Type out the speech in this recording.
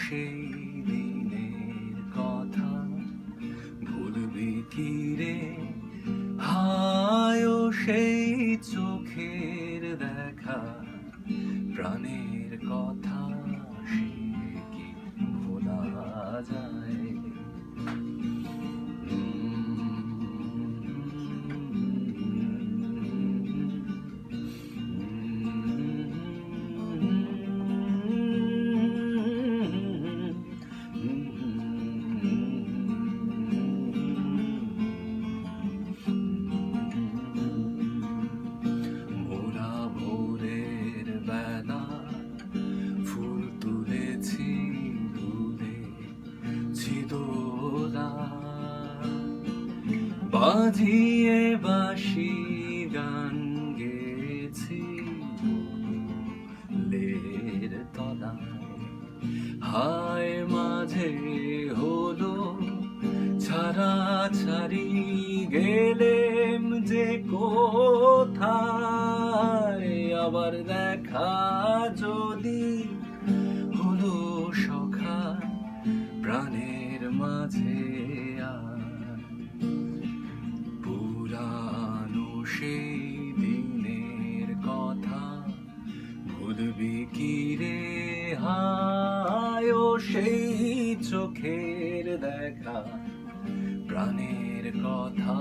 সেই দিনের কথা ভুলবি কি রে? হায় ও সেই চোখের দেখা, প্রাণের কথা সে কি ভোলা যায়? মোরা ভোরের বেলা ফুল তুলেছি তুলেছি দোলা, বাজিয়ে বাঁশি গান গেয়েছি লের তলায়। হায় মাঝে হলো ছাড়াছাড়ি, গেলেম যে কোথায়, আবার দেখা যদি হলো সখা প্রাণের মাঝে। পুরানো সেই দিনের কথা ভুলবি কি রে? হায় ও সেই চোখের দেখা, প্রাণের কথা